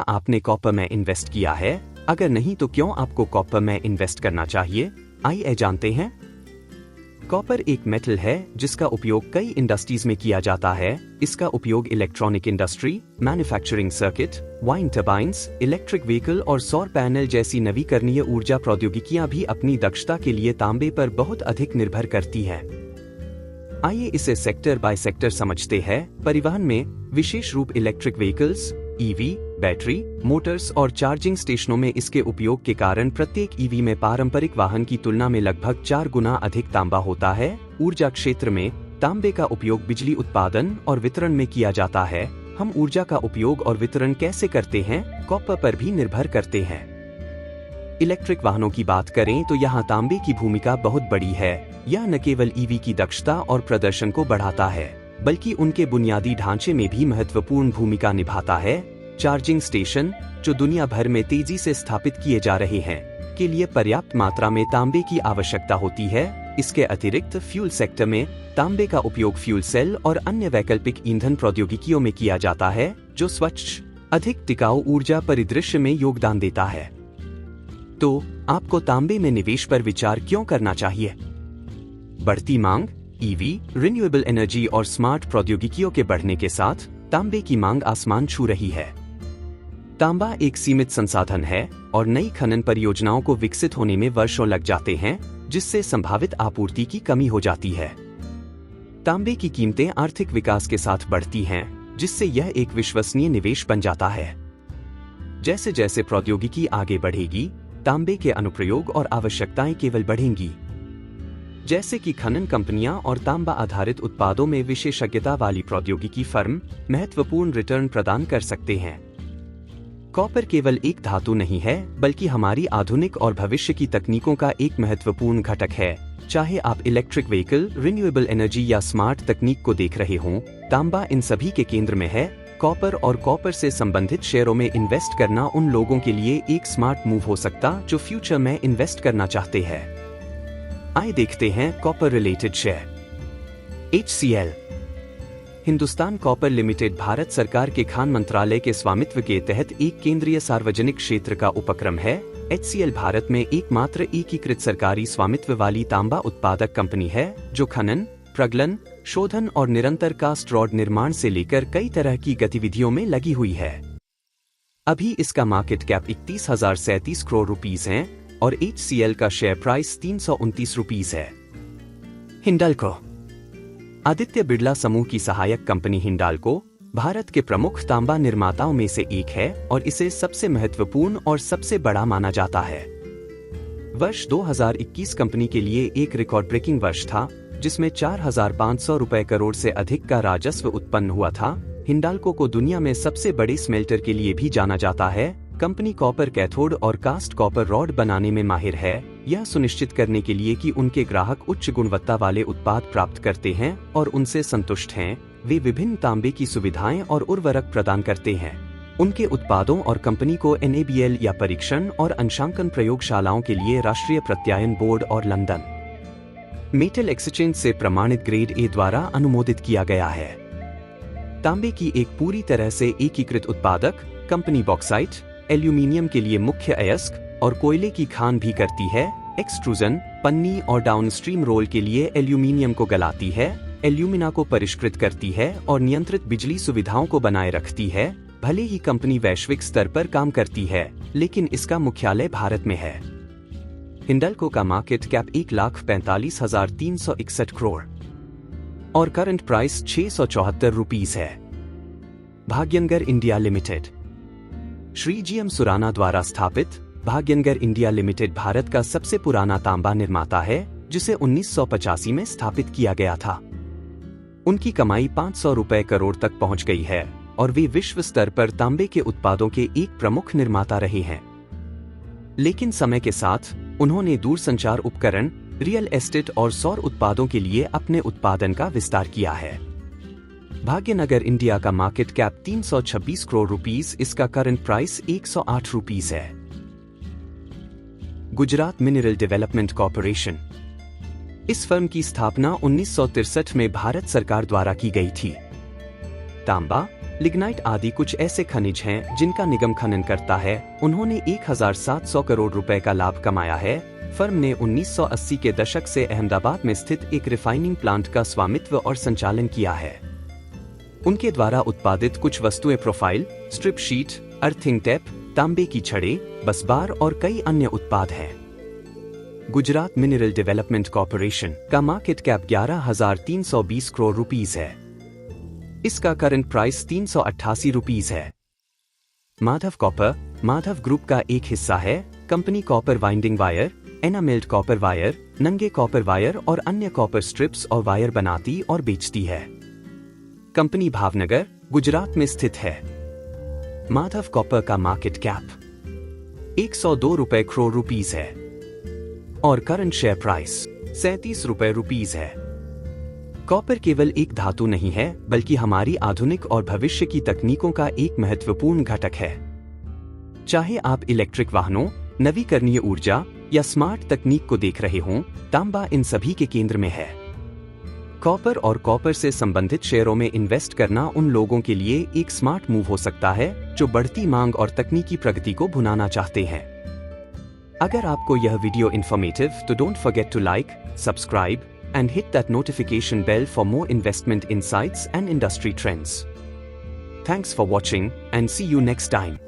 क्या आपने कॉपर में इन्वेस्ट किया है? अगर नहीं तो क्यों आपको कॉपर में इन्वेस्ट करना चाहिए? आइए जानते हैं। कॉपर एक मेटल है जिसका उपयोग कई इंडस्ट्रीज में किया जाता है। इसका उपयोग electronic industry, manufacturing circuit, wind turbines, electric vehicle और सौर पैनल जैसी नवीकरणीय ऊर्जा प्रौद्योगिकियां भी अपनी दक्षता के लिए तांबे पर बहुत अधिक निर्भर करती है। आइए इसे सेक्टर बाय सेक्टर समझते हैं। परिवहन में विशेष रूप electric vehicles, EV, battery, Motors और चार्जिंग स्टेशनों में इसके उपयोग के कारण प्रत्येक ईवी में पारंपरिक वाहन की तुलना में लगभग 4 गुना अधिक तांबा होता है। ऊर्जा क्षेत्र में तांबे का उपयोग बिजली उत्पादन और वितरण में किया जाता है। हम ऊर्जा का उपयोग और वितरण कैसे करते हैं, कॉपर पर भी निर्भर करते हैं। इलेक्ट्रिक वाहनों की बात करें तो यहाँ तांबे की भूमिका बहुत बड़ी है। यह न केवल ईवी की दक्षता और प्रदर्शन को बढ़ाता है, बल्कि उनके बुनियादी ढांचे में भी महत्वपूर्ण भूमिका निभाता है। चार्जिंग स्टेशन, जो दुनिया भर में तेजी से स्थापित किए जा रहे हैं, के लिए पर्याप्त मात्रा में तांबे की आवश्यकता होती है। इसके अतिरिक्त फ्यूल सेक्टर में तांबे का उपयोग फ्यूल सेल और अन्य वैकल्पिक ईंधन प्रौद्योगिकियों में किया जाता है, जो स्वच्छ, अधिक टिकाऊ ऊर्जा परिदृश्य में योगदान देता है। तो आपको तांबे में निवेश पर विचार क्यों करना चाहिए? बढ़ती मांग, ईवी, रिन्यूएबल एनर्जी और स्मार्ट प्रौद्योगिकियों के बढ़ने के साथ तांबे की मांग आसमान छू रही है। तांबा एक सीमित संसाधन है और नई खनन परियोजनाओं को विकसित होने में वर्षों लग जाते हैं, जिससे संभावित आपूर्ति की कमी हो जाती है। तांबे की कीमतें आर्थिक विकास के साथ बढ़ती हैं, जिससे यह एक विश्वसनीय निवेश बन जाता है। जैसे जैसे प्रौद्योगिकी आगे बढ़ेगी, तांबे के अनुप्रयोग और आवश्यकताएं केवल बढ़ेंगी। जैसे कि खनन कंपनियां और तांबा आधारित उत्पादों में विशेषज्ञता वाली प्रौद्योगिकी फर्म महत्वपूर्ण रिटर्न प्रदान कर सकते हैं। कॉपर केवल एक धातु नहीं है, बल्कि हमारी आधुनिक और भविष्य की तकनीकों का एक महत्वपूर्ण घटक है। चाहे आप इलेक्ट्रिक व्हीकल, रिन्यूएबल एनर्जी या स्मार्ट तकनीक को देख रहे हों, तांबा इन सभी के केंद्र में है। कॉपर और कॉपर से संबंधित शेयरों में इन्वेस्ट करना उन लोगों के लिए एक स्मार्ट मूव हो सकता जो फ्यूचर में इन्वेस्ट करना चाहते हैं। आइए देखते हैं copper related share. HCL Hindustan copper limited Bharat सरकार के खान मंत्रालय के स्वामित्व के तहत एक केंद्रीय सार्वजनिक क्षेत्र का उपक्रम है। HCL भारत में एकमात्र एकीकृत सरकारी स्वामित्व वाली तांबा उत्पादक कंपनी है, जो खनन, प्रगलन, शोधन और निरंतर कास्ट रॉड निर्माण से लेकर कई तरह की गतिविधियों में लगी हुई है। अभी इसका मार्केट कैप 31,037 करोड़ रुपीस है और HCL का शेयर प्राइस 329 रुपीस है। हिंडाल्को आदित्य बिड़ला समूह की सहायक कंपनी हिंडाल्को भारत के प्रमुख तांबा निर्माताओं में से एक है और इसे सबसे महत्वपूर्ण और सबसे बड़ा माना जाता है। वर्ष 2021 कंपनी के लिए एक रिकॉर्ड ब्रेकिंग वर्ष था, जिसमें 4,500 रुपए करोड़ से अधिक का राजस्व उत्पन्न हुआ था। हिंडाल्को को दुनिया में सबसे बड़े स्मेल्टर के लिए भी जाना जाता है। कंपनी कॉपर कैथोड और कास्ट कॉपर रॉड बनाने में माहिर है, यह सुनिश्चित करने के लिए कि उनके ग्राहक उच्च गुणवत्ता वाले उत्पाद प्राप्त करते हैं और उनसे संतुष्ट हैं। वे विभिन्न तांबे की सुविधाएं और उर्वरक प्रदान करते हैं। उनके उत्पादों और कंपनी को NABL या परीक्षण और अंशांकन प्रयोगशालाओं के लिए राष्ट्रीय प्रत्यायन बोर्ड और लंदन मेटल एक्सचेंज से प्रमाणित ग्रेड A द्वारा अनुमोदित किया गया है। तांबे की एक पूरी तरह से एकीकृत उत्पादक कंपनी बॉक्साइट, एल्यूमीनियम के लिए मुख्य अयस्क और कोयले की खान भी करती है। एक्सट्रूजन, पन्नी और डाउनस्ट्रीम रोल के लिए एल्यूमीनियम को गलाती है, एल्यूमिना को परिष्कृत करती है और नियंत्रित बिजली सुविधाओं को बनाए रखती है। भले ही कंपनी वैश्विक स्तर पर काम करती है, लेकिन इसका मुख्यालय भारत में है। हिंडाल्को का मार्केट कैप 1,45,361 करोड़ और करंट प्राइस 674 रुपीस है। Bhagyanagar India limited Shri GM Surana द्वारा स्थापित भाग्यनगर इंडिया लिमिटेड भारत का सबसे पुराना तांबा निर्माता है, जिसे 1985 में स्थापित किया गया था। उनकी कमाई 500 रुपए करोड़ तक पहुंच गई है और वे विश्व स्तर पर तांबे के उत्पादों के एक प्रमुख निर्माता रहे हैं। लेकिन समय के साथ उन्होंने दूरसंचार उपकरण, रियल एस्टेट और सौर उत्पादों के लिए अपने उत्पादन का विस्तार किया है। भाग्यनगर इंडिया का मार्केट कैप 326 करोड़ रुपीस, इसका करंट प्राइस 108 रुपीस है। गुजरात मिनरल डेवलपमेंट कॉर्पोरेशन इस फर्म की स्थापना 1963 में भारत सरकार द्वारा की गई थी। तांबा, लिग्नाइट आदि कुछ ऐसे खनिज हैं जिनका निगम खनन करता है। उन्होंने 1700 करोड़ रुपए का लाभ कमाया है। फर्म ने 1980 के दशक से अहमदाबाद में स्थित एक रिफाइनिंग प्लांट का स्वामित्व और संचालन किया है। उनके द्वारा उत्पादित कुछ वस्तुएं profile, strip sheet, earthing tape, तांबे की छड़ें, बस बार और कई अन्य उत्पाद हैं। गुजरात मिनरल डेवलपमेंट कॉर्पोरेशन का मार्केट कैप 11,320 करोड़ रुपीस है। इसका करंट प्राइस 388 रुपीस है। माधव कॉपर माधव ग्रुप का एक हिस्सा है। Company copper winding wire, enamelled copper wire, नंगे कॉपर वायर और अन्य कॉपर स्ट्रिप्स और वायर बनाती और बेचती है। कंपनी भावनगर, गुजरात में स्थित है। माधव कॉपर का मार्केट कैप 102 रुपए करोड़ रुपीस है और करंट शेयर प्राइस 37 रुपए रुपीस है। कॉपर केवल एक धातु नहीं है, बल्कि हमारी आधुनिक और भविष्य की तकनीकों का एक महत्वपूर्ण घटक है। चाहे आप इलेक्ट्रिक वाहनों, नवीकरणीय ऊर्जा या स्मार्ट तकनीक को देख रहे हों, तांबा इन सभी के केंद्र में है। कॉपर और कॉपर से संबंधित शेयरों में इन्वेस्ट करना उन लोगों के लिए एक स्मार्ट मूव हो सकता है जो बढ़ती मांग और तकनीकी प्रगति को भुनाना चाहते हैं। अगर आपको यह वीडियो इन्फॉर्मेटिव तो don't forget to like, subscribe and hit that notification bell for more investment insights and industry trends. Thanks for watching and see you next time.